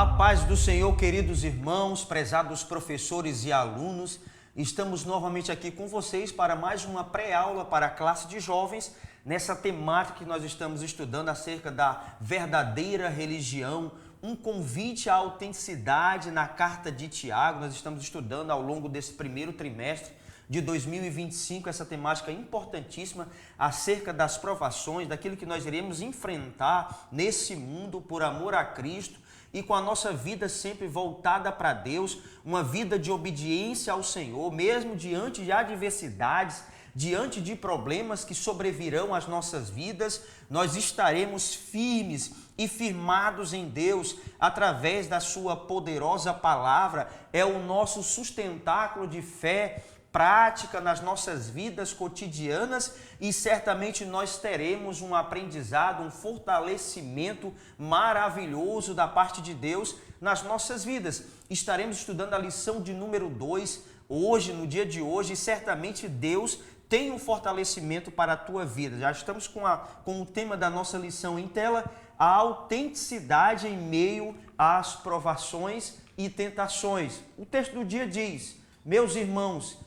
A paz do Senhor, queridos irmãos, prezados professores e alunos, estamos novamente aqui com vocês para mais uma pré-aula para a classe de jovens, nessa temática que nós estamos estudando acerca da verdadeira religião, um convite à autenticidade na carta de Tiago. Nós estamos estudando ao longo desse primeiro trimestre de 2025, essa temática importantíssima acerca das provações, daquilo que nós iremos enfrentar nesse mundo por amor a Cristo e com a nossa vida sempre voltada para Deus, uma vida de obediência ao Senhor, mesmo diante de adversidades, diante de problemas que sobrevirão às nossas vidas, nós estaremos firmes e firmados em Deus através da sua poderosa palavra. É o nosso sustentáculo de fé prática nas nossas vidas cotidianas e certamente nós teremos um aprendizado, um fortalecimento maravilhoso da parte de Deus nas nossas vidas. Estaremos estudando a lição de número 2 hoje, no dia de hoje, e certamente Deus tem um fortalecimento para a tua vida. Já estamos com o tema da nossa lição em tela, a autenticidade em meio às provações e tentações. O texto do dia diz: meus irmãos,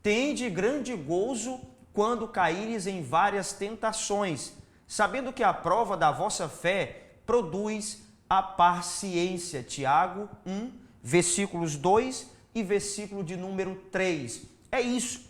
tende grande gozo quando caíres em várias tentações, sabendo que a prova da vossa fé produz a paciência. Tiago 1, versículos 2 e versículo de número 3. É isso.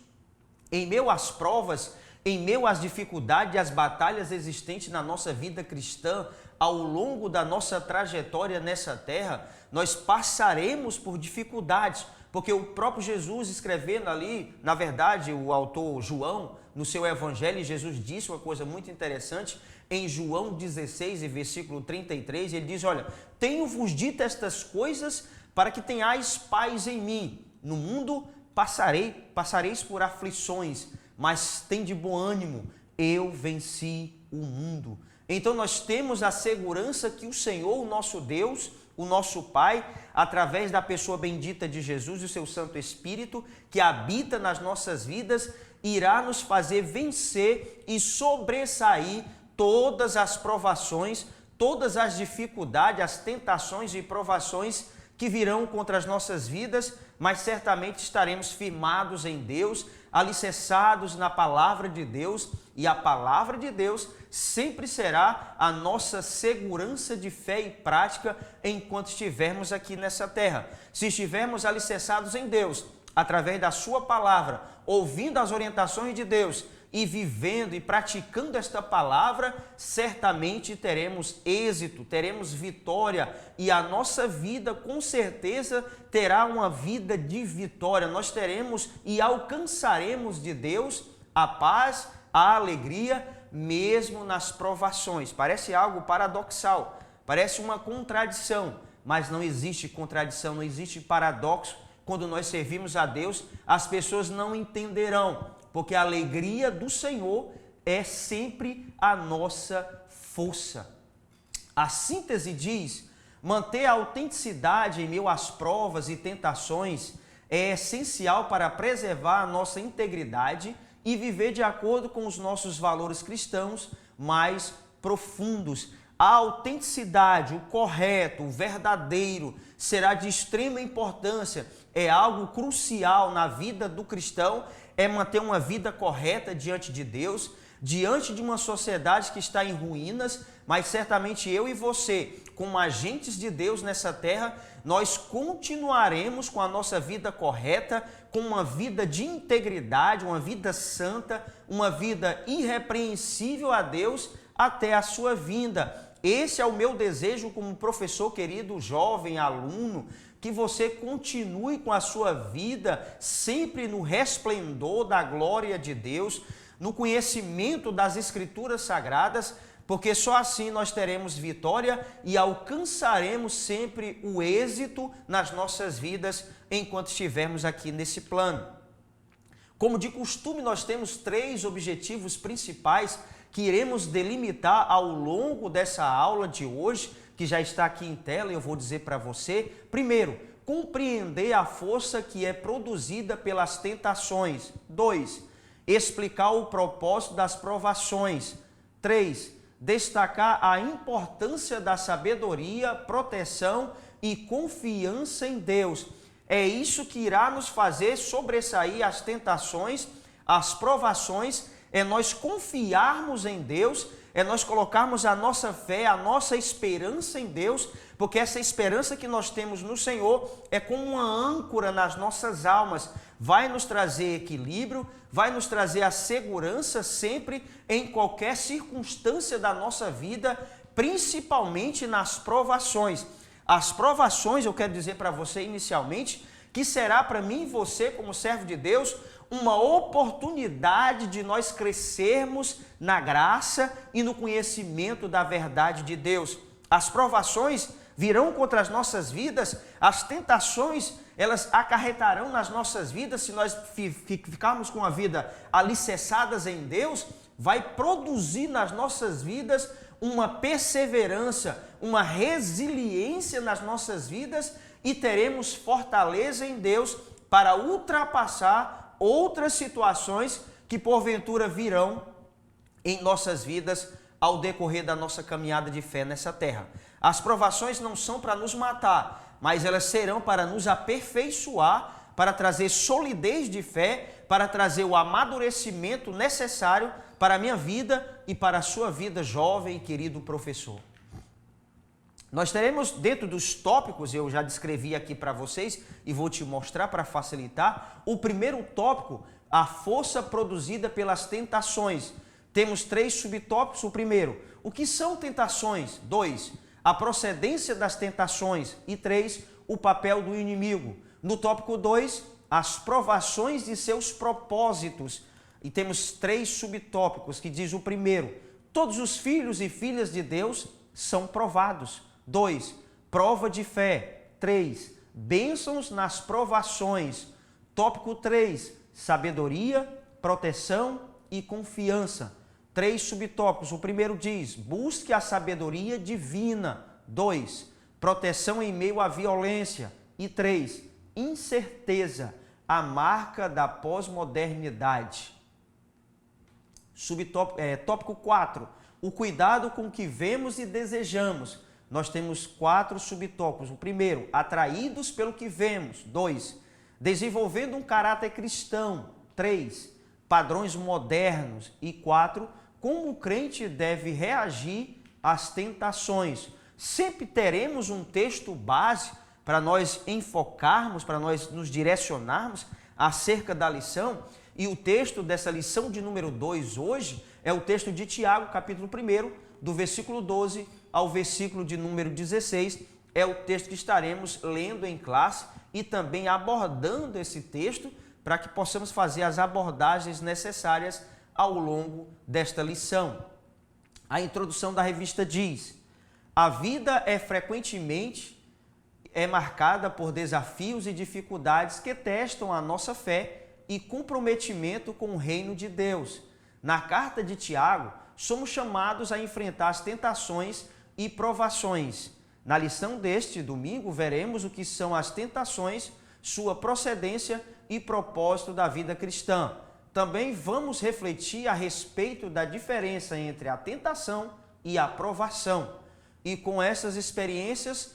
Em meio às provas, em meio às dificuldades e às batalhas existentes na nossa vida cristã, ao longo da nossa trajetória nessa terra, nós passaremos por dificuldades, porque o próprio Jesus escrevendo ali, na verdade, o autor João, no seu evangelho, Jesus disse uma coisa muito interessante, em João 16, versículo 33, ele diz: olha, tenho-vos dito estas coisas para que tenhais paz em mim. No mundo passareis por aflições, mas tende bom ânimo, eu venci o mundo. Então nós temos a segurança que o Senhor, o nosso Deus, o nosso Pai, através da pessoa bendita de Jesus e o seu Santo Espírito, que habita nas nossas vidas, irá nos fazer vencer e sobressair todas as provações, todas as dificuldades, as tentações e provações que virão contra as nossas vidas, mas certamente estaremos firmados em Deus, alicerçados na palavra de Deus, e a palavra de Deus sempre será a nossa segurança de fé e prática enquanto estivermos aqui nessa terra. Se estivermos alicerçados em Deus, através da sua palavra, ouvindo as orientações de Deus e vivendo e praticando esta palavra, certamente teremos êxito, teremos vitória e a nossa vida com certeza terá uma vida de vitória. Nós teremos e alcançaremos de Deus a paz, a alegria, mesmo nas provações. Parece algo paradoxal, parece uma contradição, mas não existe contradição, não existe paradoxo. Quando nós servimos a Deus, as pessoas não entenderão, porque a alegria do Senhor é sempre a nossa força. A síntese diz: manter a autenticidade em meio às provas e tentações é essencial para preservar a nossa integridade e viver de acordo com os nossos valores cristãos mais profundos. A autenticidade, o correto, o verdadeiro, será de extrema importância, é algo crucial na vida do cristão, é manter uma vida correta diante de Deus, diante de uma sociedade que está em ruínas, mas certamente eu e você, como agentes de Deus nessa terra, nós continuaremos com a nossa vida correta, com uma vida de integridade, uma vida santa, uma vida irrepreensível a Deus até a sua vinda. Esse é o meu desejo como professor querido, jovem, aluno, que você continue com a sua vida sempre no resplendor da glória de Deus, no conhecimento das Escrituras Sagradas, porque só assim nós teremos vitória e alcançaremos sempre o êxito nas nossas vidas enquanto estivermos aqui nesse plano. Como de costume, nós temos 3 objetivos principais que iremos delimitar ao longo dessa aula de hoje, que já está aqui em tela e eu vou dizer para você. Primeiro, compreender a força que é produzida pelas tentações. 2, explicar o propósito das provações. 3, destacar a importância da sabedoria, proteção e confiança em Deus. É isso que irá nos fazer sobressair as tentações, as provações, é nós confiarmos em Deus, é nós colocarmos a nossa fé, a nossa esperança em Deus, porque essa esperança que nós temos no Senhor é como uma âncora nas nossas almas, vai nos trazer equilíbrio, vai nos trazer a segurança sempre em qualquer circunstância da nossa vida, principalmente nas provações. As provações, eu quero dizer para você inicialmente, que será para mim e você, como servo de Deus, uma oportunidade de nós crescermos na graça e no conhecimento da verdade de Deus. As provações virão contra as nossas vidas, as tentações, elas acarretarão nas nossas vidas, se nós ficarmos com a vida alicerçadas em Deus, vai produzir nas nossas vidas uma perseverança, uma resiliência nas nossas vidas e teremos fortaleza em Deus para ultrapassar outras situações que porventura virão em nossas vidas ao decorrer da nossa caminhada de fé nessa terra. As provações não são para nos matar, mas elas serão para nos aperfeiçoar, para trazer solidez de fé, para trazer o amadurecimento necessário para a minha vida e para a sua vida, jovem e querido professor. Nós teremos dentro dos tópicos, eu já descrevi aqui para vocês e vou te mostrar para facilitar, o primeiro tópico, a força produzida pelas tentações. Temos 3 subtópicos. O primeiro, o que são tentações? 2, a procedência das tentações. E 3, o papel do inimigo. No tópico 2, as provações de seus propósitos. E temos 3 subtópicos que diz o primeiro, todos os filhos e filhas de Deus são provados. 2, prova de fé. 3, bênçãos nas provações. Tópico 3, sabedoria, proteção e confiança. 3 subtópicos. O primeiro diz, busque a sabedoria divina. 2, proteção em meio à violência. E 3, incerteza, a marca da pós-modernidade. Tópico 4, o cuidado com o que vemos e desejamos. Nós temos 4 subtópicos. O primeiro, atraídos pelo que vemos. 2, desenvolvendo um caráter cristão. 3, padrões modernos. E 4, como o crente deve reagir às tentações. Sempre teremos um texto base para nós enfocarmos, para nós nos direcionarmos acerca da lição. E o texto dessa lição de número 2 hoje é o texto de Tiago, capítulo 1, do versículo 12 ao versículo de número 16. É o texto que estaremos lendo em classe e também abordando esse texto para que possamos fazer as abordagens necessárias ao longo desta lição. A introdução da revista diz: a vida frequentemente é marcada por desafios e dificuldades que testam a nossa fé e comprometimento com o reino de Deus. Na carta de Tiago, somos chamados a enfrentar as tentações e provações. Na lição deste domingo, veremos o que são as tentações, sua procedência e propósito da vida cristã. Também vamos refletir a respeito da diferença entre a tentação e a provação. E como essas experiências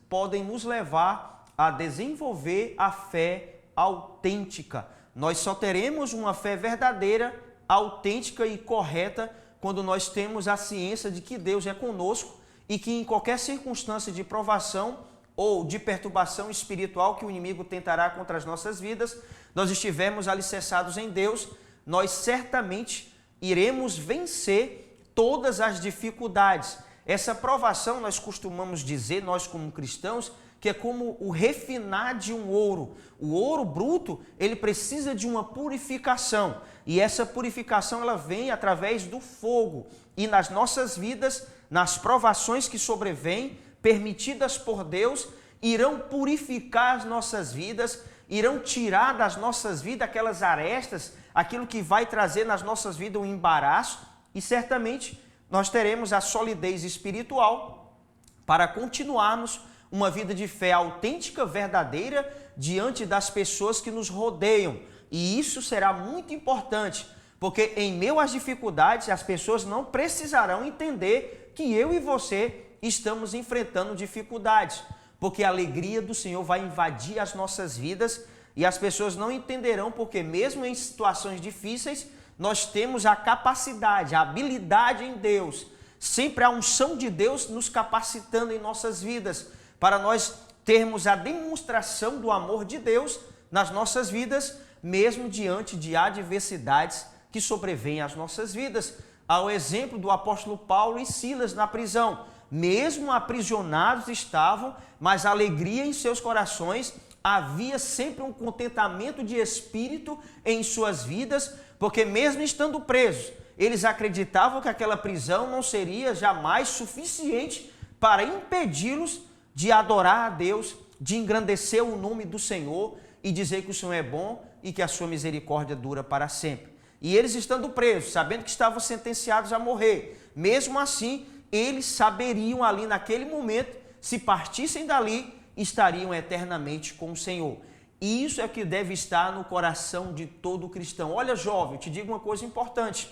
podem nos levar a desenvolver a fé autêntica. Nós só teremos uma fé verdadeira, autêntica e correta quando nós temos a ciência de que Deus é conosco e que em qualquer circunstância de provação ou de perturbação espiritual que o inimigo tentará contra as nossas vidas, nós estivermos alicerçados em Deus, nós certamente iremos vencer todas as dificuldades. Essa provação, nós costumamos dizer, nós como cristãos, que é como o refinar de um ouro. O ouro bruto, ele precisa de uma purificação. E essa purificação, ela vem através do fogo. E nas nossas vidas, nas provações que sobrevêm, permitidas por Deus, irão purificar as nossas vidas, irão tirar das nossas vidas aquelas arestas, aquilo que vai trazer nas nossas vidas um embaraço. E certamente nós teremos a solidez espiritual para continuarmos uma vida de fé autêntica, verdadeira, diante das pessoas que nos rodeiam. E isso será muito importante, porque em meio às dificuldades, as pessoas não precisarão entender que eu e você estamos enfrentando dificuldades, porque a alegria do Senhor vai invadir as nossas vidas e as pessoas não entenderão porque mesmo em situações difíceis, nós temos a capacidade, a habilidade em Deus, sempre a unção de Deus nos capacitando em nossas vidas, para nós termos a demonstração do amor de Deus nas nossas vidas, mesmo diante de adversidades que sobrevêm às nossas vidas. Ao exemplo do apóstolo Paulo e Silas na prisão, mesmo aprisionados estavam, mas a alegria em seus corações, havia sempre um contentamento de espírito em suas vidas, porque mesmo estando presos, eles acreditavam que aquela prisão não seria jamais suficiente para impedi-los de adorar a Deus, de engrandecer o nome do Senhor e dizer que o Senhor é bom e que a sua misericórdia dura para sempre. E eles estando presos, sabendo que estavam sentenciados a morrer, mesmo assim, eles saberiam ali naquele momento, se partissem dali, estariam eternamente com o Senhor. E isso é o que deve estar no coração de todo cristão. Olha, jovem, eu te digo uma coisa importante.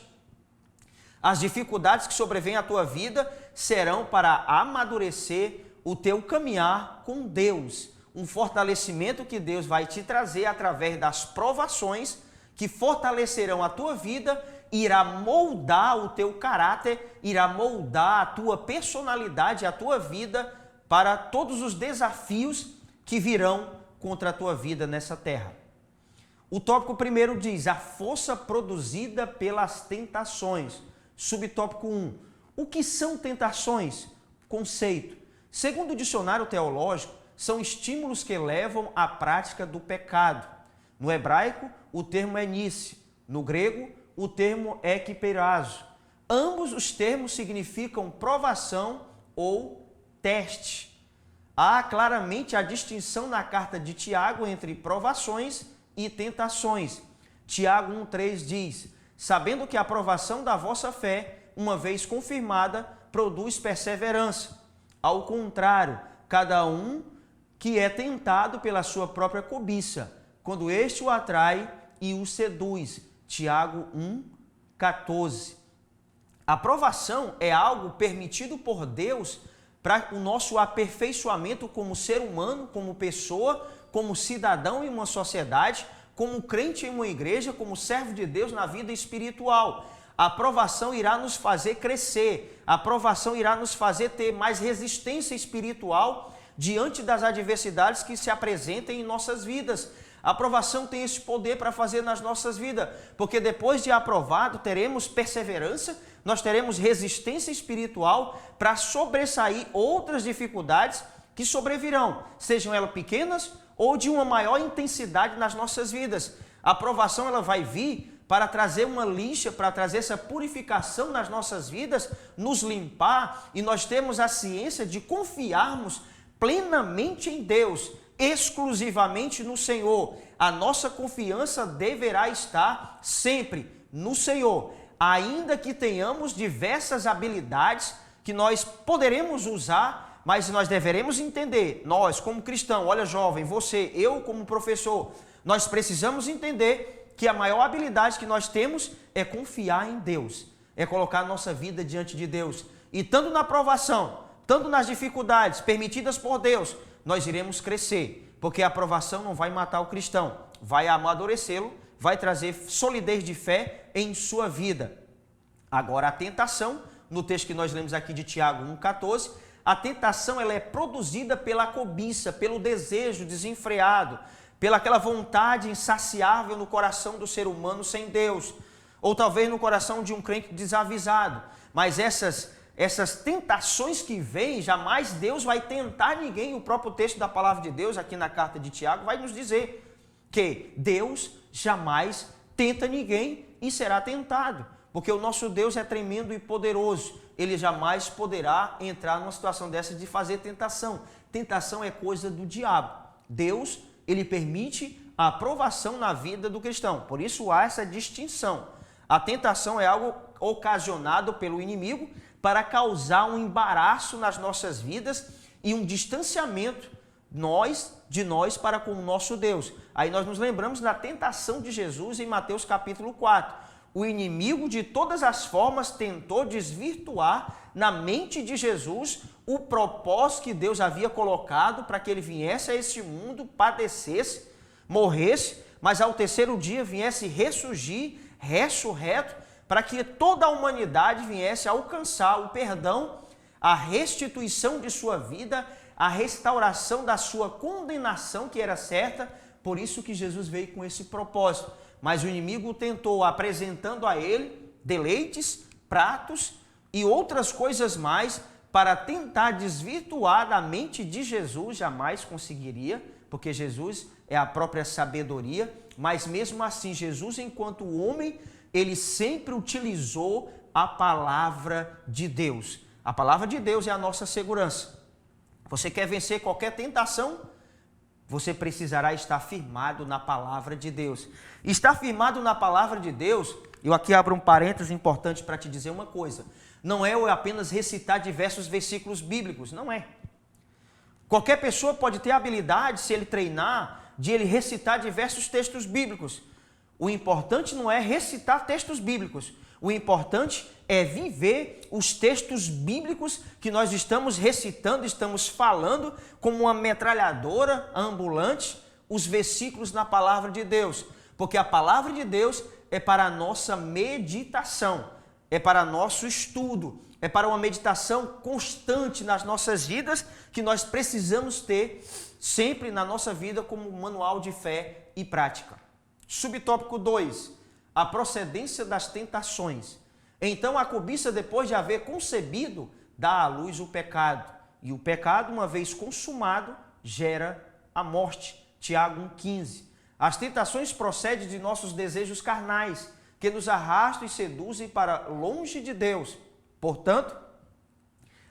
As dificuldades que sobrevêm à tua vida serão para amadurecer o teu caminhar com Deus. Um fortalecimento que Deus vai te trazer através das provações que fortalecerão a tua vida, irá moldar o teu caráter, irá moldar a tua personalidade, a tua vida para todos os desafios que virão contra a tua vida nessa terra. O tópico primeiro diz, a força produzida pelas tentações. Subtópico 1, o que são tentações? Conceito. Segundo o dicionário teológico, são estímulos que levam à prática do pecado. No hebraico, o termo é nice. No grego, o termo é ekperazo. Ambos os termos significam provação ou teste. Há claramente a distinção na carta de Tiago entre provações e tentações. Tiago 1,3 diz, sabendo que a provação da vossa fé, uma vez confirmada, produz perseverança. Ao contrário, cada um que é tentado pela sua própria cobiça, quando este o atrai e o seduz. Tiago 1,14. A provação é algo permitido por Deus para o nosso aperfeiçoamento como ser humano, como pessoa, como cidadão em uma sociedade, como crente em uma igreja, como servo de Deus na vida espiritual. A provação irá nos fazer crescer, a provação irá nos fazer ter mais resistência espiritual diante das adversidades que se apresentem em nossas vidas. A provação tem esse poder para fazer nas nossas vidas, porque depois de aprovado teremos perseverança, nós teremos resistência espiritual para sobressair outras dificuldades que sobrevirão, sejam elas pequenas ou de uma maior intensidade nas nossas vidas. A provação ela vai vir para trazer uma lixa, para trazer essa purificação nas nossas vidas, nos limpar, e nós temos a ciência de confiarmos plenamente em Deus, exclusivamente no Senhor. A nossa confiança deverá estar sempre no Senhor, ainda que tenhamos diversas habilidades que nós poderemos usar, mas nós deveremos entender, nós como cristão, olha jovem, você, eu como professor, nós precisamos entender que a maior habilidade que nós temos é confiar em Deus, é colocar a nossa vida diante de Deus. E tanto na provação, tanto nas dificuldades permitidas por Deus, nós iremos crescer, porque a provação não vai matar o cristão, vai amadurecê-lo, vai trazer solidez de fé em sua vida. Agora a tentação, no texto que nós lemos aqui de Tiago 1,14, a tentação ela é produzida pela cobiça, pelo desejo desenfreado, pela aquela vontade insaciável no coração do ser humano sem Deus, ou talvez no coração de um crente desavisado. Mas essas tentações que vêm, jamais Deus vai tentar ninguém. O próprio texto da palavra de Deus, aqui na carta de Tiago, vai nos dizer que Deus jamais tenta ninguém e será tentado, porque o nosso Deus é tremendo e poderoso. Ele jamais poderá entrar numa situação dessa de fazer tentação. Tentação é coisa do diabo. Deus, ele permite a aprovação na vida do cristão. Por isso há essa distinção. A tentação é algo ocasionado pelo inimigo para causar um embaraço nas nossas vidas e um distanciamento de nós para com o nosso Deus. Aí nós nos lembramos da tentação de Jesus em Mateus capítulo 4, o inimigo de todas as formas tentou desvirtuar na mente de Jesus o propósito que Deus havia colocado para que ele viesse a esse mundo, padecesse, morresse, mas ao terceiro dia viesse ressurgir, ressurreto, para que toda a humanidade viesse a alcançar o perdão, a restituição de sua vida, a restauração da sua condenação que era certa. Por isso que Jesus veio com esse propósito. Mas o inimigo tentou, apresentando a ele deleites, pratos e outras coisas mais, para tentar desvirtuar da mente de Jesus. Jamais conseguiria, porque Jesus é a própria sabedoria, mas mesmo assim, Jesus, enquanto homem, ele sempre utilizou a palavra de Deus. A palavra de Deus é a nossa segurança. Você quer vencer qualquer tentação? Você precisará estar firmado na palavra de Deus. Estar firmado na palavra de Deus, eu aqui abro um parênteses importante para te dizer uma coisa. Não é apenas recitar diversos versículos bíblicos, não é. Qualquer pessoa pode ter a habilidade, se ele treinar, de ele recitar diversos textos bíblicos. O importante não é recitar textos bíblicos. O importante é viver os textos bíblicos que nós estamos recitando, estamos falando como uma metralhadora ambulante, os versículos na palavra de Deus. Porque a palavra de Deus é para a nossa meditação, é para nosso estudo, é para uma meditação constante nas nossas vidas, que nós precisamos ter sempre na nossa vida como manual de fé e prática. Subtópico 2, a procedência das tentações. Então a cobiça, depois de haver concebido, dá à luz o pecado. E o pecado, uma vez consumado, gera a morte. Tiago 1,15. As tentações procedem de nossos desejos carnais, que nos arrastam e seduzem para longe de Deus. Portanto,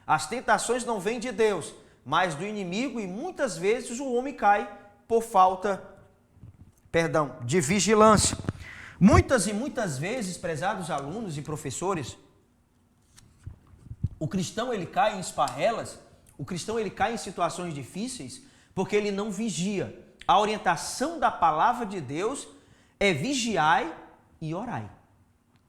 as tentações não vêm de Deus, mas do inimigo, e muitas vezes o homem cai por falta, de vigilância. Muitas e muitas vezes, prezados alunos e professores, o cristão ele cai em esparrelas, o cristão ele cai em situações difíceis porque ele não vigia. A orientação da palavra de Deus é vigiai e orai.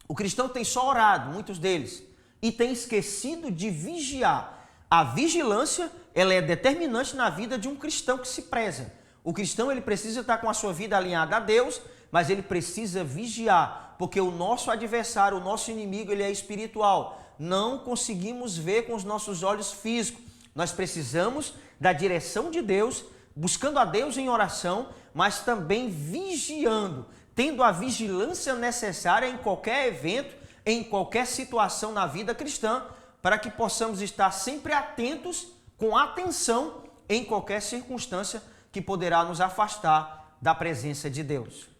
O cristão tem só orado, muitos deles, e tem esquecido de vigiar. A vigilância, ela é determinante na vida de um cristão que se preza. O cristão ele precisa estar com a sua vida alinhada a Deus, mas ele precisa vigiar, porque o nosso adversário, o nosso inimigo, ele é espiritual. Não conseguimos ver com os nossos olhos físicos. Nós precisamos da direção de Deus, buscando a Deus em oração, mas também vigiando, tendo a vigilância necessária em qualquer evento, em qualquer situação na vida cristã, para que possamos estar sempre atentos, com atenção, em qualquer circunstância que poderá nos afastar da presença de Deus.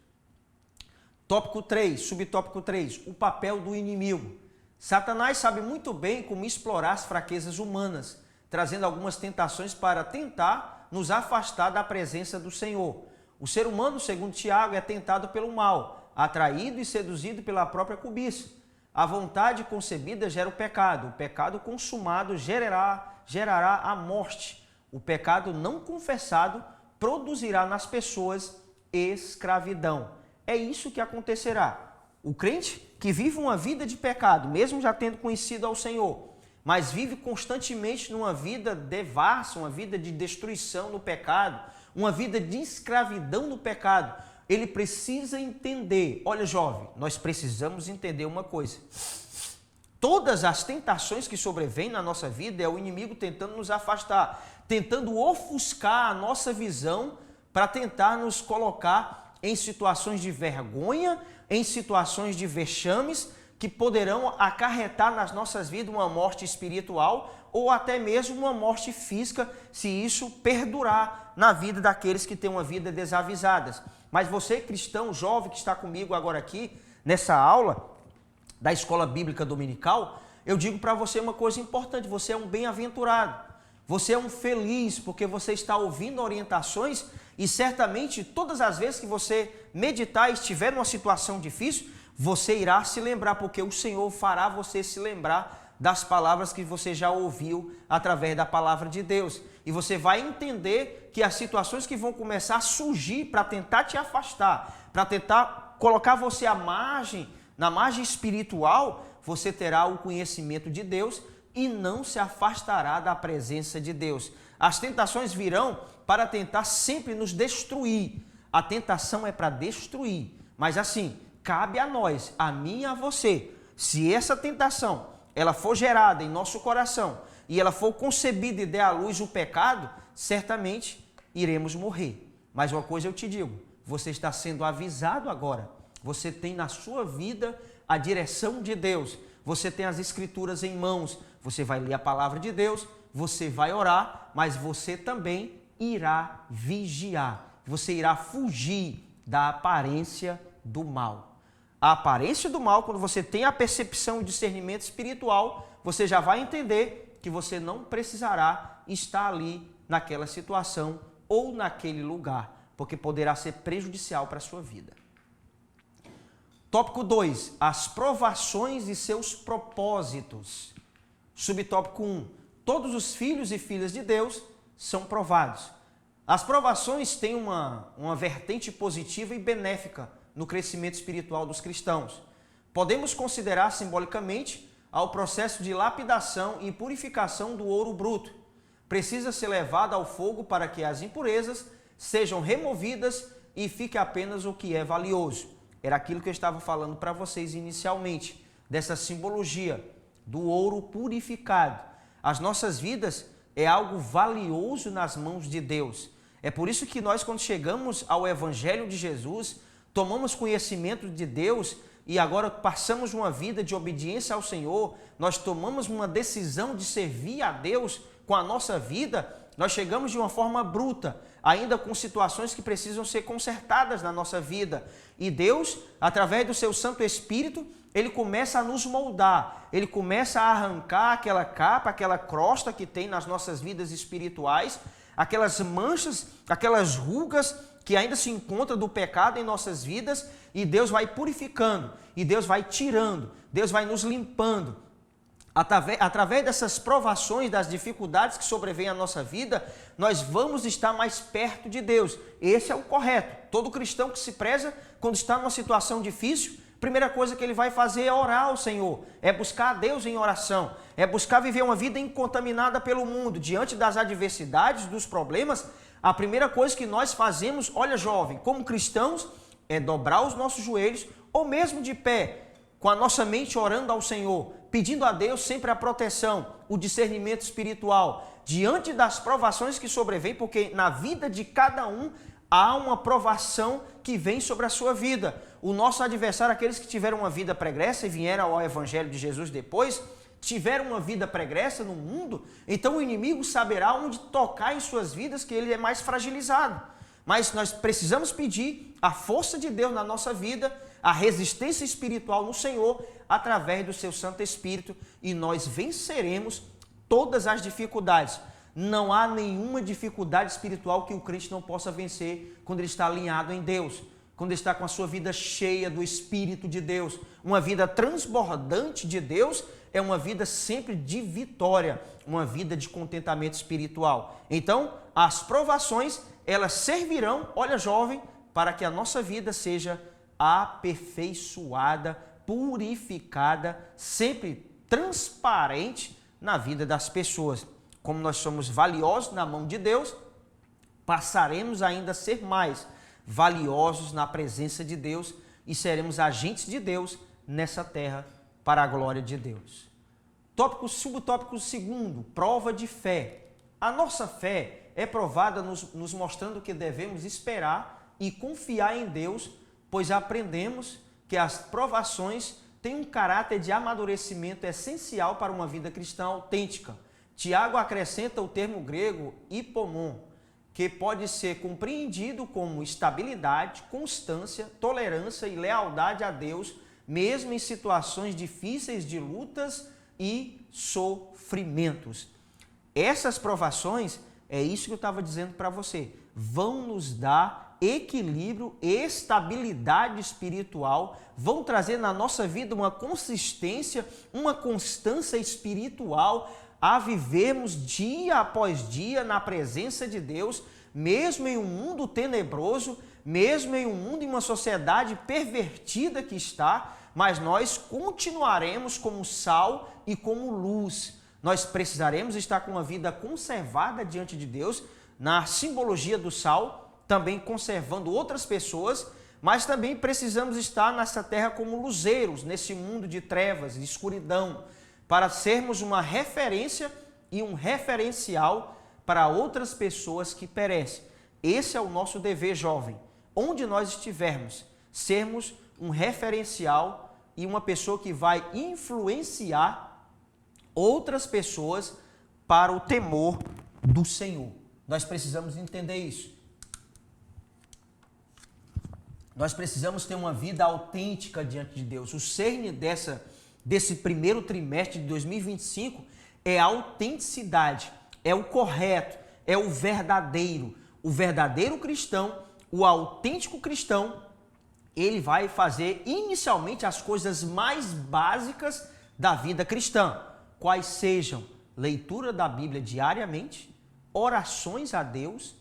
Tópico 3, subtópico 3, o papel do inimigo. Satanás sabe muito bem como explorar as fraquezas humanas, trazendo algumas tentações para tentar nos afastar da presença do Senhor. O ser humano, segundo Tiago, é tentado pelo mal, atraído e seduzido pela própria cobiça. A vontade concebida gera o pecado consumado gerará a morte. O pecado não confessado produzirá nas pessoas escravidão. É isso que acontecerá. O crente que vive uma vida de pecado, mesmo já tendo conhecido ao Senhor, mas vive constantemente numa vida devassa, uma vida de destruição no pecado, uma vida de escravidão no pecado, ele precisa entender. Olha, jovem, nós precisamos entender uma coisa. Todas as tentações que sobrevêm na nossa vida é o inimigo tentando nos afastar, tentando ofuscar a nossa visão para tentar nos colocar em situações de vergonha, em situações de vexames, que poderão acarretar nas nossas vidas uma morte espiritual ou até mesmo uma morte física, se isso perdurar na vida daqueles que têm uma vida desavisadas. Mas você, cristão, jovem que está comigo agora aqui, nessa aula da Escola Bíblica Dominical, eu digo para você uma coisa importante: você é um bem-aventurado, você é um feliz, porque você está ouvindo orientações e certamente todas as vezes que você meditar e estiver numa situação difícil, você irá se lembrar, porque o Senhor fará você se lembrar das palavras que você já ouviu através da palavra de Deus. E você vai entender que as situações que vão começar a surgir para tentar te afastar, para tentar colocar você à margem Na margem espiritual, você terá o conhecimento de Deus e não se afastará da presença de Deus. As tentações virão para tentar sempre nos destruir. A tentação é para destruir. Mas assim, cabe a nós, a mim e a você, se essa tentação ela for gerada em nosso coração e ela for concebida e der à luz o pecado, certamente iremos morrer. Mas uma coisa eu te digo, você está sendo avisado agora. Você tem na sua vida a direção de Deus. Você tem as escrituras em mãos. Você vai ler a palavra de Deus, você vai orar, mas você também irá vigiar. Você irá fugir da aparência do mal. A aparência do mal, quando você tem a percepção e discernimento espiritual, você já vai entender que você não precisará estar ali naquela situação ou naquele lugar, porque poderá ser prejudicial para a sua vida. Tópico 2, as provações e seus propósitos. Subtópico 1, todos os filhos e filhas de Deus são provados. As provações têm uma vertente positiva e benéfica no crescimento espiritual dos cristãos. Podemos considerar simbolicamente ao processo de lapidação e purificação do ouro bruto. Precisa ser levado ao fogo para que as impurezas sejam removidas e fique apenas o que é valioso. Era aquilo que eu estava falando para vocês inicialmente, dessa simbologia do ouro purificado. As nossas vidas é algo valioso nas mãos de Deus. É por isso que nós, quando chegamos ao Evangelho de Jesus, tomamos conhecimento de Deus e agora passamos uma vida de obediência ao Senhor, nós tomamos uma decisão de servir a Deus com a nossa vida, nós chegamos de uma forma bruta, ainda com situações que precisam ser consertadas na nossa vida. E Deus, através do seu Santo Espírito, Ele começa a nos moldar, Ele começa a arrancar aquela capa, aquela crosta que tem nas nossas vidas espirituais, aquelas manchas, aquelas rugas que ainda se encontram do pecado em nossas vidas, e Deus vai purificando, e Deus vai tirando, Deus vai nos limpando. Através dessas provações, das dificuldades que sobrevêm à nossa vida, nós vamos estar mais perto de Deus. Esse é o correto. Todo cristão que se preza, quando está numa situação difícil, a primeira coisa que ele vai fazer é orar ao Senhor, é buscar a Deus em oração, é buscar viver uma vida incontaminada pelo mundo. Diante das adversidades, dos problemas, a primeira coisa que nós fazemos, olha jovem, como cristãos, é dobrar os nossos joelhos, ou mesmo de pé, com a nossa mente orando ao Senhor, pedindo a Deus sempre a proteção, o discernimento espiritual, diante das provações que sobrevêm, porque na vida de cada um há uma provação que vem sobre a sua vida. O nosso adversário, aqueles que tiveram uma vida pregressa e vieram ao Evangelho de Jesus depois, tiveram uma vida pregressa no mundo, então o inimigo saberá onde tocar em suas vidas, que ele é mais fragilizado. Mas nós precisamos pedir a força de Deus na nossa vida, a resistência espiritual no Senhor, através do seu Santo Espírito, e nós venceremos todas as dificuldades. Não há nenhuma dificuldade espiritual que o crente não possa vencer quando ele está alinhado em Deus, quando ele está com a sua vida cheia do Espírito de Deus. Uma vida transbordante de Deus é uma vida sempre de vitória, uma vida de contentamento espiritual. Então, as provações, elas servirão, olha jovem, para que a nossa vida seja aperfeiçoada, purificada, sempre transparente na vida das pessoas. Como nós somos valiosos na mão de Deus, passaremos ainda a ser mais valiosos na presença de Deus e seremos agentes de Deus nessa terra para a glória de Deus. Subtópico 2, prova de fé. A nossa fé é provada nos mostrando que devemos esperar e confiar em Deus, pois aprendemos que as provações têm um caráter de amadurecimento essencial para uma vida cristã autêntica. Tiago acrescenta o termo grego hipomon, que pode ser compreendido como estabilidade, constância, tolerância e lealdade a Deus, mesmo em situações difíceis de lutas e sofrimentos. Essas provações, é isso que eu estava dizendo para você, vão nos dar equilíbrio, estabilidade espiritual, vão trazer na nossa vida uma consistência, uma constância espiritual, a vivermos dia após dia na presença de Deus, mesmo em um mundo tenebroso, mesmo em um mundo, em uma sociedade pervertida que está, mas nós continuaremos como sal e como luz. Nós precisaremos estar com uma vida conservada diante de Deus, na simbologia do sal, também conservando outras pessoas, mas também precisamos estar nessa terra como luzeiros, nesse mundo de trevas, de escuridão, para sermos uma referência e um referencial para outras pessoas que perecem. Esse é o nosso dever, jovem. Onde nós estivermos, sermos um referencial e uma pessoa que vai influenciar outras pessoas para o temor do Senhor. Nós precisamos entender isso. Nós precisamos ter uma vida autêntica diante de Deus. O cerne desse primeiro trimestre de 2025 é a autenticidade, é o correto, é o verdadeiro. O verdadeiro cristão, o autêntico cristão, ele vai fazer inicialmente as coisas mais básicas da vida cristã, quais sejam leitura da Bíblia diariamente, orações a Deus,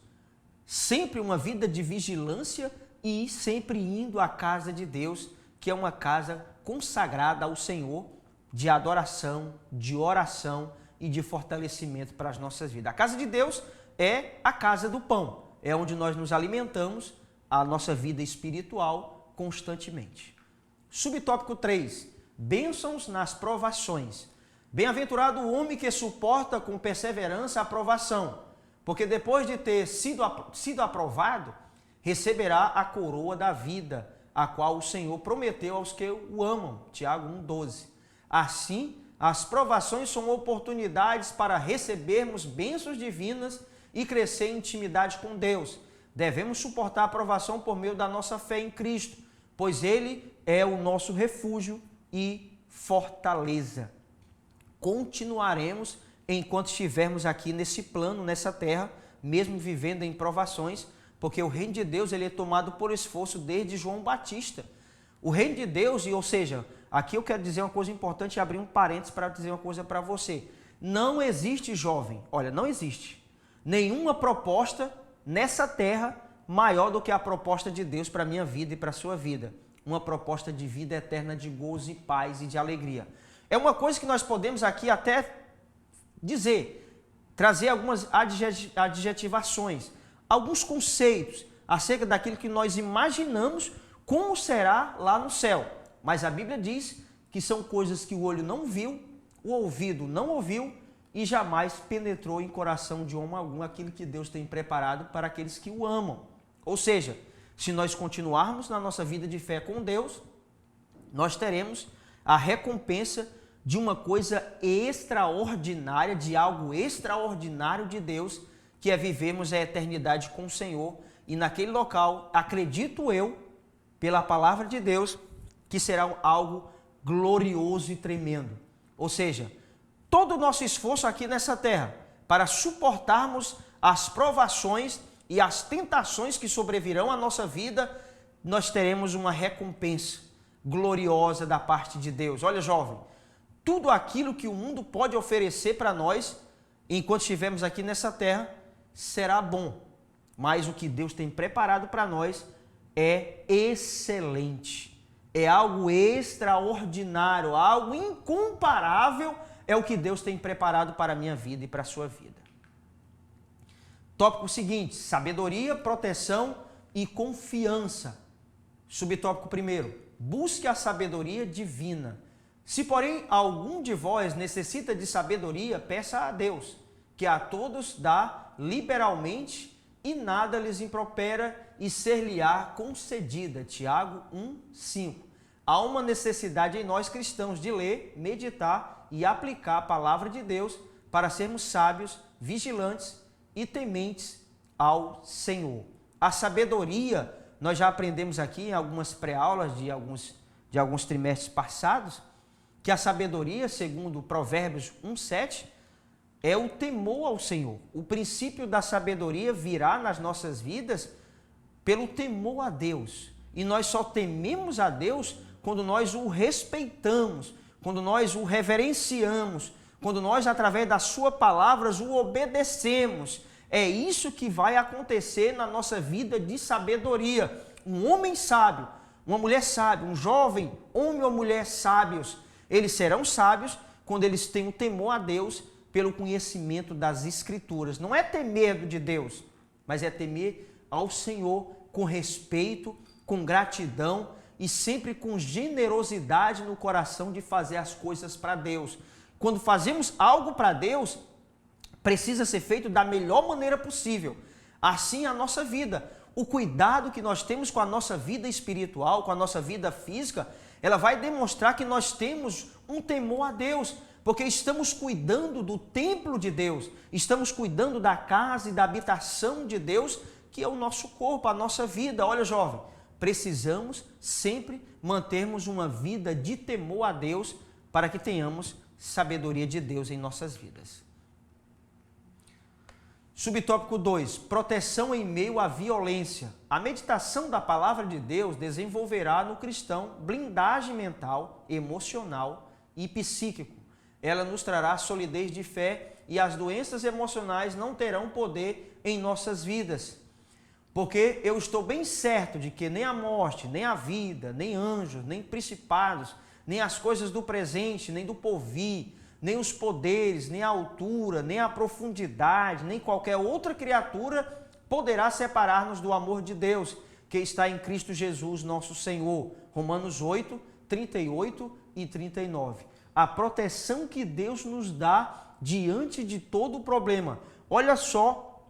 sempre uma vida de vigilância e sempre indo à casa de Deus, que é uma casa consagrada ao Senhor, de adoração, de oração e de fortalecimento para as nossas vidas. A casa de Deus é a casa do pão, é onde nós nos alimentamos a nossa vida espiritual constantemente. Subtópico 3, bênçãos nas provações. Bem-aventurado o homem que suporta com perseverança a provação, porque depois de ter sido aprovado, receberá a coroa da vida, a qual o Senhor prometeu aos que o amam. Tiago 1,12. Assim, as provações são oportunidades para recebermos bênçãos divinas e crescer em intimidade com Deus. Devemos suportar a provação por meio da nossa fé em Cristo, pois Ele é o nosso refúgio e fortaleza. Continuaremos enquanto estivermos aqui nesse plano, nessa terra, mesmo vivendo em provações, porque o reino de Deus ele é tomado por esforço desde João Batista. O reino de Deus, ou seja, aqui eu quero dizer uma coisa importante e abrir um parênteses para dizer uma coisa para você. Não existe, jovem, olha, não existe nenhuma proposta nessa terra maior do que a proposta de Deus para a minha vida e para a sua vida. Uma proposta de vida eterna, de gozo e paz e de alegria. É uma coisa que nós podemos aqui até dizer, trazer algumas adjetivações, alguns conceitos acerca daquilo que nós imaginamos como será lá no céu. Mas a Bíblia diz que são coisas que o olho não viu, o ouvido não ouviu e jamais penetrou em coração de homem algum aquilo que Deus tem preparado para aqueles que o amam. Ou seja, se nós continuarmos na nossa vida de fé com Deus, nós teremos a recompensa de uma coisa extraordinária, de algo extraordinário de Deus, que é vivermos a eternidade com o Senhor. E naquele local, acredito eu, pela palavra de Deus, que será algo glorioso e tremendo. Ou seja, todo o nosso esforço aqui nessa terra para suportarmos as provações e as tentações que sobrevirão à nossa vida, nós teremos uma recompensa gloriosa da parte de Deus. Olha, jovem, tudo aquilo que o mundo pode oferecer para nós, enquanto estivermos aqui nessa terra, será bom. Mas o que Deus tem preparado para nós é excelente. É algo extraordinário, algo incomparável é o que Deus tem preparado para a minha vida e para a sua vida. Tópico seguinte, sabedoria, proteção e confiança. Subtópico 1, busque a sabedoria divina. Se, porém, algum de vós necessita de sabedoria, peça a Deus, que a todos dá liberalmente e nada lhes impropera e ser-lhe-á concedida. Tiago 1,5. Há uma necessidade em nós cristãos de ler, meditar e aplicar a palavra de Deus para sermos sábios, vigilantes e tementes ao Senhor. A sabedoria, nós já aprendemos aqui em algumas pré-aulas de alguns trimestres passados, que a sabedoria, segundo Provérbios 1,7, é o temor ao Senhor. O princípio da sabedoria virá nas nossas vidas pelo temor a Deus. E nós só tememos a Deus quando nós o respeitamos, quando nós o reverenciamos, quando nós, através das suas palavras, o obedecemos. É isso que vai acontecer na nossa vida de sabedoria. Um homem sábio, uma mulher sábia, um jovem, homem ou mulher sábios, eles serão sábios quando eles têm o temor a Deus pelo conhecimento das Escrituras. Não é ter medo de Deus, mas é temer ao Senhor com respeito, com gratidão e sempre com generosidade no coração de fazer as coisas para Deus. Quando fazemos algo para Deus, precisa ser feito da melhor maneira possível. Assim a nossa vida, o cuidado que nós temos com a nossa vida espiritual, com a nossa vida física, ela vai demonstrar que nós temos um temor a Deus, porque estamos cuidando do templo de Deus, estamos cuidando da casa e da habitação de Deus, que é o nosso corpo, a nossa vida. Olha, jovem, precisamos sempre mantermos uma vida de temor a Deus para que tenhamos sabedoria de Deus em nossas vidas. Subtópico 2, proteção em meio à violência. A meditação da palavra de Deus desenvolverá no cristão blindagem mental, emocional e psíquico. Ela nos trará solidez de fé e as doenças emocionais não terão poder em nossas vidas. Porque eu estou bem certo de que nem a morte, nem a vida, nem anjos, nem principados, nem as coisas do presente, nem do porvir, nem os poderes, nem a altura, nem a profundidade, nem qualquer outra criatura poderá separar-nos do amor de Deus, que está em Cristo Jesus, nosso Senhor. Romanos 8, 38 e 39. A proteção que Deus nos dá diante de todo o problema. Olha só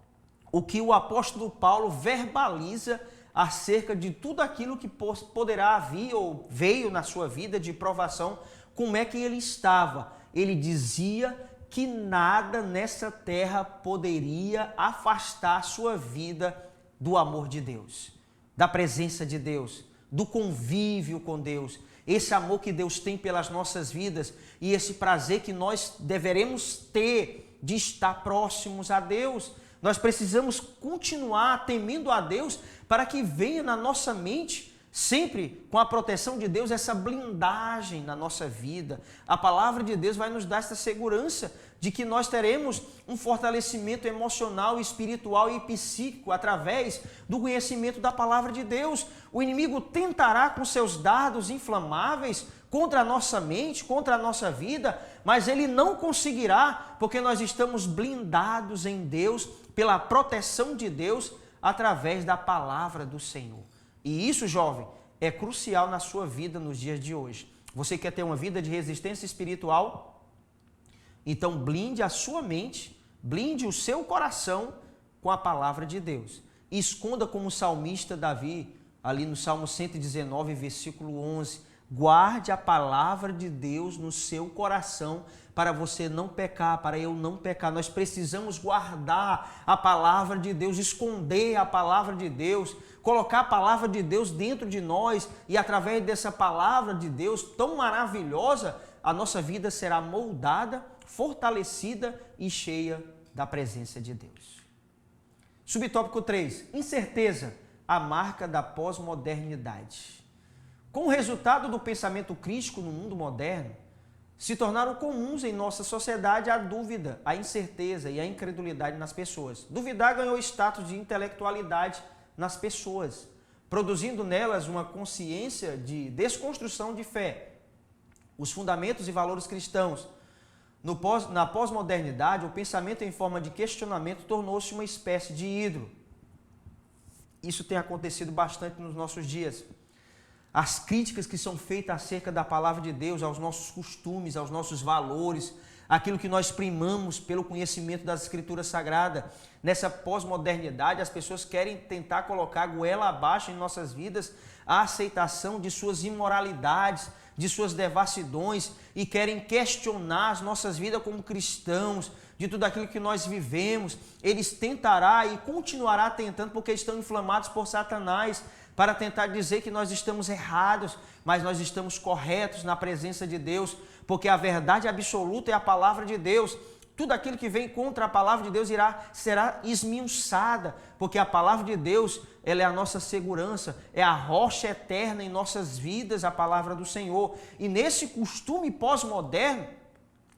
o que o apóstolo Paulo verbaliza acerca de tudo aquilo que poderá vir ou veio na sua vida de provação, como é que ele estava. Ele dizia que nada nessa terra poderia afastar a sua vida do amor de Deus, da presença de Deus, do convívio com Deus, esse amor que Deus tem pelas nossas vidas e esse prazer que nós deveremos ter de estar próximos a Deus. Nós precisamos continuar temendo a Deus para que venha na nossa mente, sempre com a proteção de Deus, essa blindagem na nossa vida. A palavra de Deus vai nos dar essa segurança de que nós teremos um fortalecimento emocional, espiritual e psíquico através do conhecimento da palavra de Deus. O inimigo tentará com seus dardos inflamáveis contra a nossa mente, contra a nossa vida, mas ele não conseguirá, porque nós estamos blindados em Deus, pela proteção de Deus, através da palavra do Senhor. E isso, jovem, é crucial na sua vida nos dias de hoje. Você quer ter uma vida de resistência espiritual? Então blinde a sua mente, blinde o seu coração com a palavra de Deus. E esconda como o salmista Davi, ali no Salmo 119, versículo 11, guarde a palavra de Deus no seu coração para você não pecar, para eu não pecar. Nós precisamos guardar a palavra de Deus, esconder a palavra de Deus, colocar a palavra de Deus dentro de nós e através dessa palavra de Deus tão maravilhosa, a nossa vida será moldada, fortalecida e cheia da presença de Deus. Subtópico 3, incerteza, a marca da pós-modernidade. Com o resultado do pensamento crítico no mundo moderno, se tornaram comuns em nossa sociedade a dúvida, a incerteza e a incredulidade nas pessoas. Duvidar ganhou status de intelectualidade nas pessoas, produzindo nelas uma consciência de desconstrução de fé, os fundamentos e valores cristãos. Na pós-modernidade, o pensamento em forma de questionamento tornou-se uma espécie de ídolo. Isso tem acontecido bastante nos nossos dias. As críticas que são feitas acerca da palavra de Deus, aos nossos costumes, aos nossos valores, aquilo que nós primamos pelo conhecimento das Escrituras Sagradas. Nessa pós-modernidade, as pessoas querem tentar colocar goela abaixo em nossas vidas a aceitação de suas imoralidades, de suas devassidões e querem questionar as nossas vidas como cristãos, de tudo aquilo que nós vivemos. Eles tentarão e continuará tentando porque estão inflamados por Satanás para tentar dizer que nós estamos errados, mas nós estamos corretos na presença de Deus, porque a verdade absoluta é a palavra de Deus. Tudo aquilo que vem contra a palavra de Deus será esmiuçada, porque a palavra de Deus, ela é a nossa segurança, é a rocha eterna em nossas vidas, a palavra do Senhor. E nesse costume pós-moderno,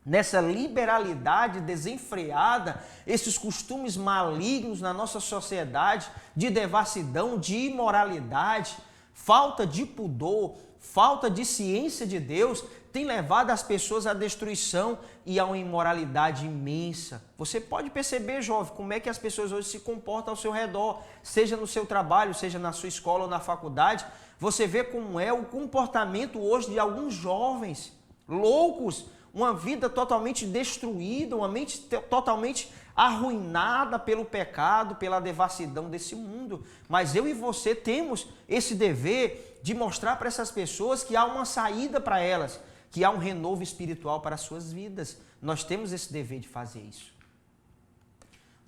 nessa liberalidade desenfreada, esses costumes malignos na nossa sociedade, de devassidão, de imoralidade, falta de pudor, falta de ciência de Deus tem levado as pessoas à destruição e a uma imoralidade imensa. Você pode perceber, jovem, como é que as pessoas hoje se comportam ao seu redor, seja no seu trabalho, seja na sua escola ou na faculdade. Você vê como é o comportamento hoje de alguns jovens loucos, uma vida totalmente destruída, uma mente totalmente arruinada pelo pecado, pela devassidão desse mundo. Mas eu e você temos esse dever de mostrar para essas pessoas que há uma saída para elas, que há um renovo espiritual para as suas vidas. Nós temos esse dever de fazer isso.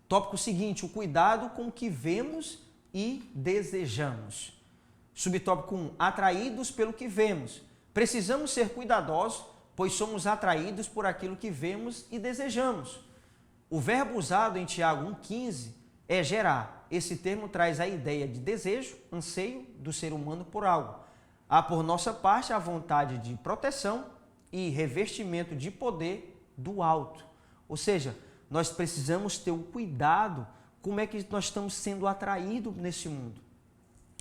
Tópico seguinte, o cuidado com o que vemos e desejamos. Subtópico 1, atraídos pelo que vemos. Precisamos ser cuidadosos, pois somos atraídos por aquilo que vemos e desejamos. O verbo usado em Tiago 1,15 é gerar. Esse termo traz a ideia de desejo, anseio do ser humano por algo. Há por nossa parte a vontade de proteção e revestimento de poder do alto. Ou seja, nós precisamos ter o cuidado como é que nós estamos sendo atraídos nesse mundo.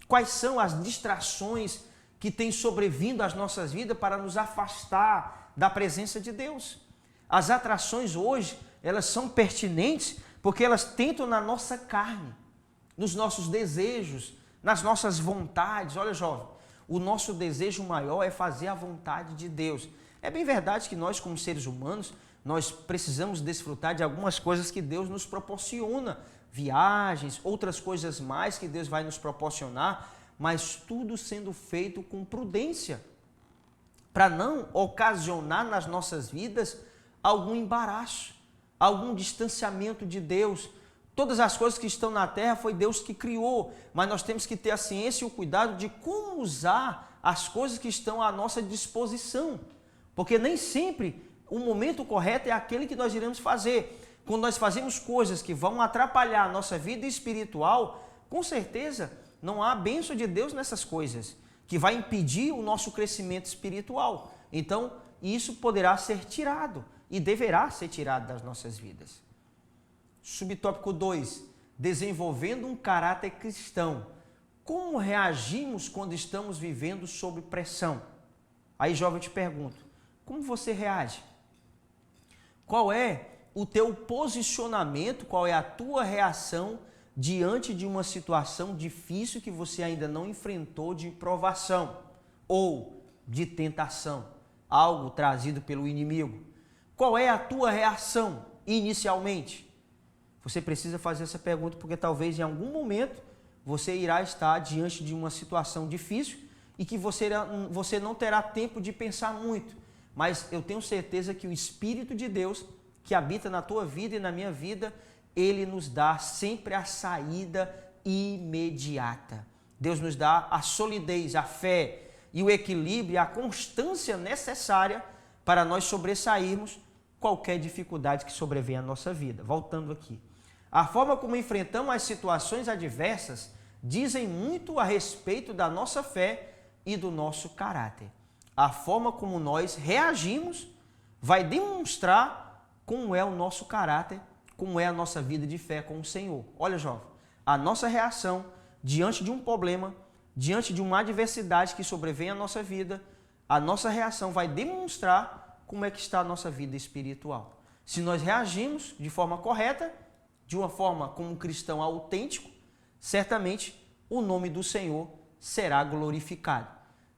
Quais são as distrações que têm sobrevindo às nossas vidas para nos afastar da presença de Deus? As atrações hoje, elas são pertinentes porque elas tentam na nossa carne, nos nossos desejos, nas nossas vontades. Olha, jovem, o nosso desejo maior é fazer a vontade de Deus. É bem verdade que nós, como seres humanos, nós precisamos desfrutar de algumas coisas que Deus nos proporciona, viagens, outras coisas mais que Deus vai nos proporcionar, mas tudo sendo feito com prudência, para não ocasionar nas nossas vidas algum embaraço, algum distanciamento de Deus. Todas as coisas que estão na terra foi Deus que criou, mas nós temos que ter a ciência e o cuidado de como usar as coisas que estão à nossa disposição, porque nem sempre o momento correto é aquele que nós iremos fazer. Quando nós fazemos coisas que vão atrapalhar a nossa vida espiritual, com certeza não há bênção de Deus nessas coisas, que vai impedir o nosso crescimento espiritual. Então, isso poderá ser tirado e deverá ser tirado das nossas vidas. Subtópico 2, desenvolvendo um caráter cristão. Como reagimos quando estamos vivendo sob pressão? Aí, jovem, eu te pergunto, como você reage? Qual é o teu posicionamento, qual é a tua reação diante de uma situação difícil que você ainda não enfrentou, de provação ou de tentação, algo trazido pelo inimigo? Qual é a tua reação inicialmente? Você precisa fazer essa pergunta porque talvez em algum momento você irá estar diante de uma situação difícil e que você não terá tempo de pensar muito. Mas eu tenho certeza que o Espírito de Deus, que habita na tua vida e na minha vida, ele nos dá sempre a saída imediata. Deus nos dá a solidez, a fé e o equilíbrio e a constância necessária para nós sobressairmos qualquer dificuldade que sobrevenha à nossa vida. Voltando aqui. A forma como enfrentamos as situações adversas dizem muito a respeito da nossa fé e do nosso caráter. A forma como nós reagimos vai demonstrar como é o nosso caráter, como é a nossa vida de fé com o Senhor. Olha, jovem, a nossa reação diante de um problema, diante de uma adversidade que sobrevém à nossa vida, a nossa reação vai demonstrar como é que está a nossa vida espiritual. Se nós reagimos de forma correta, de uma forma como um cristão autêntico, certamente o nome do Senhor será glorificado.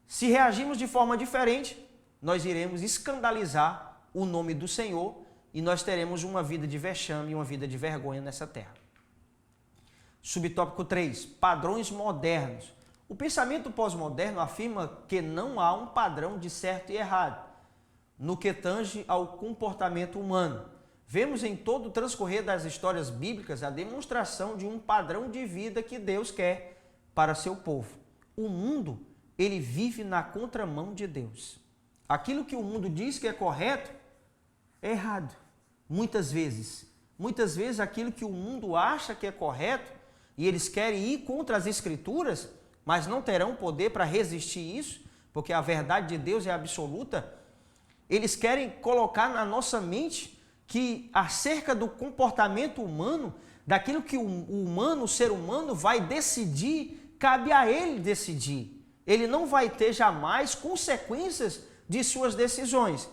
Se reagirmos de forma diferente, nós iremos escandalizar o nome do Senhor e nós teremos uma vida de vexame e uma vida de vergonha nessa terra. Subtópico 3, padrões modernos. O pensamento pós-moderno afirma que não há um padrão de certo e errado no que tange ao comportamento humano. Vemos em todo o transcorrer das histórias bíblicas a demonstração de um padrão de vida que Deus quer para seu povo. O mundo, ele vive na contramão de Deus. Aquilo que o mundo diz que é correto, é errado. Muitas vezes aquilo que o mundo acha que é correto, e eles querem ir contra as Escrituras, mas não terão poder para resistir isso, porque a verdade de Deus é absoluta. Eles querem colocar na nossa mente que acerca do comportamento humano, daquilo que o ser humano vai decidir, cabe a ele decidir. ele não vai ter jamais consequências de suas decisões.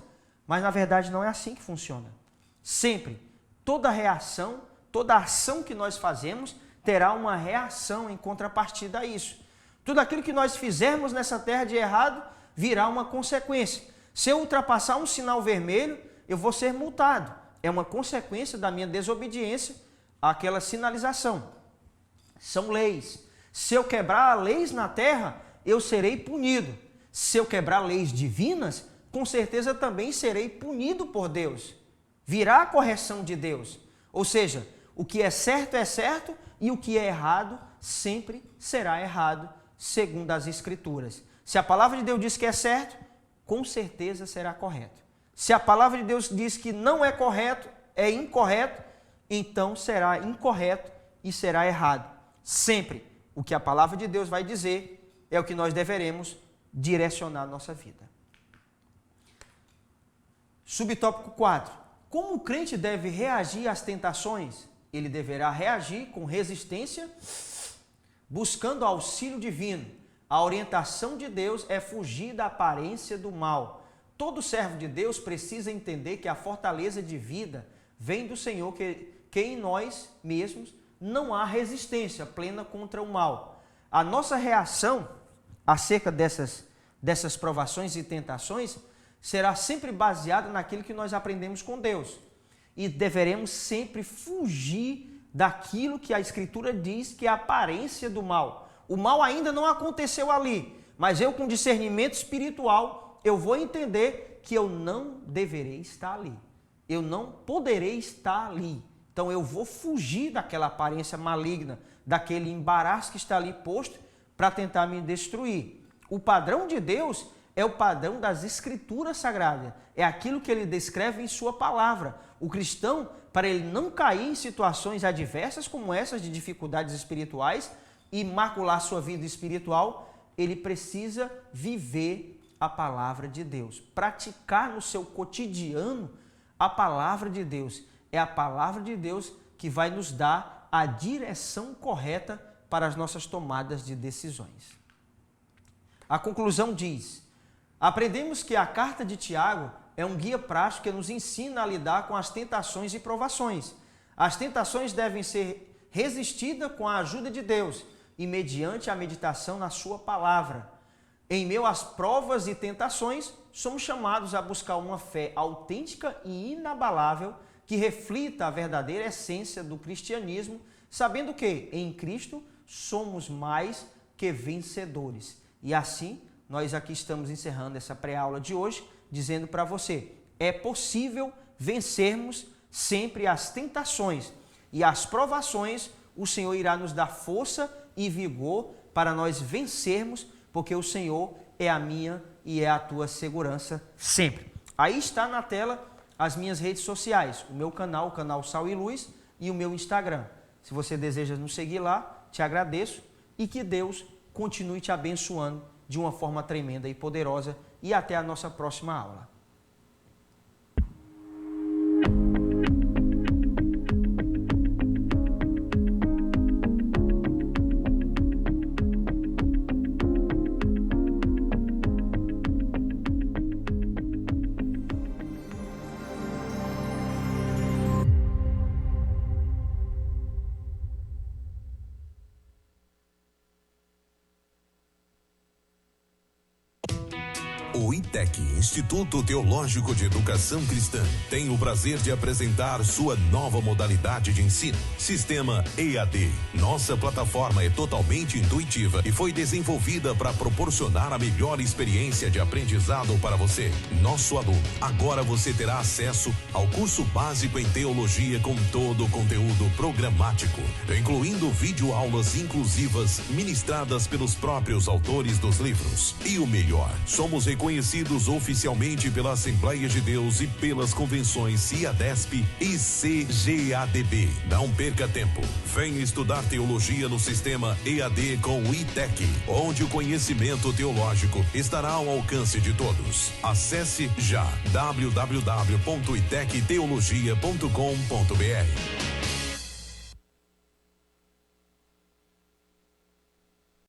Mas na verdade não é assim que funciona. Sempre, toda reação, toda ação que nós fazemos terá uma reação em contrapartida a isso. Tudo aquilo que nós fizermos nessa terra de errado virá uma consequência. Se eu ultrapassar um sinal vermelho, eu vou ser multado. É uma consequência da minha desobediência àquela sinalização. São leis. Se eu quebrar leis na terra, eu serei punido. Se eu quebrar leis divinas, com certeza também serei punido por Deus. Virá a correção de Deus. Ou seja, o que é certo e o que é errado sempre será errado, segundo as Escrituras. Se a palavra de Deus diz que é certo, com certeza será correto. Se a palavra de Deus diz que não é correto, é incorreto, então será incorreto e será errado. Sempre o que a palavra de Deus vai dizer é o que nós deveremos direcionar a nossa vida. Subtópico 4. Como o crente deve reagir às tentações? Ele deverá reagir com resistência, buscando auxílio divino. A orientação de Deus é fugir da aparência do mal. Todo servo de Deus precisa entender que a fortaleza de vida vem do Senhor, que em nós mesmos não há resistência plena contra o mal. A nossa reação acerca dessas provações e tentações será sempre baseada naquilo que nós aprendemos com Deus. E deveremos sempre fugir daquilo que a Escritura diz que é a aparência do mal. O mal ainda não aconteceu ali, mas eu com discernimento espiritual, eu vou entender que eu não deverei estar ali. Eu não poderei estar ali. Então eu vou fugir daquela aparência maligna, daquele embaraço que está ali posto para tentar me destruir. O padrão de Deus é o padrão das Escrituras Sagradas. É aquilo que ele descreve em sua palavra. O cristão, para ele não cair em situações adversas como essas de dificuldades espirituais e macular sua vida espiritual, ele precisa viver a palavra de Deus. Praticar no seu cotidiano a palavra de Deus. É a palavra de Deus que vai nos dar a direção correta para as nossas tomadas de decisões. A conclusão diz: aprendemos que a carta de Tiago é um guia prático que nos ensina a lidar com as tentações e provações. As tentações devem ser resistidas com a ajuda de Deus e mediante a meditação na sua palavra. Em meio às provas e tentações, somos chamados a buscar uma fé autêntica e inabalável que reflita a verdadeira essência do cristianismo, sabendo que em Cristo somos mais que vencedores. E assim, nós aqui estamos encerrando essa pré-aula de hoje, dizendo para você, é possível vencermos sempre as tentações e as provações. O Senhor irá nos dar força e vigor para nós vencermos, porque o Senhor é a minha e é a tua segurança sempre. Aí está na tela as minhas redes sociais, o meu canal, o canal Sal e Luz, e o meu Instagram. Se você deseja nos seguir lá, te agradeço e que Deus continue te abençoando de uma forma tremenda e poderosa, e até a nossa próxima aula. O ITEC, Instituto Teológico de Educação Cristã, tem o prazer de apresentar sua nova modalidade de ensino, Sistema EAD. Nossa plataforma é totalmente intuitiva e foi desenvolvida para proporcionar a melhor experiência de aprendizado para você, nosso aluno. Agora você terá acesso ao curso básico em teologia com todo o conteúdo programático, incluindo videoaulas inclusivas ministradas pelos próprios autores dos livros. E o melhor, somos reconhecidos oficialmente pela Assembleia de Deus e pelas convenções CIADESP e CGADB. Não perca tempo. Venha estudar teologia no sistema EAD com o ITEC, onde o conhecimento teológico estará ao alcance de todos. Acesse já www.itecteologia.com.br.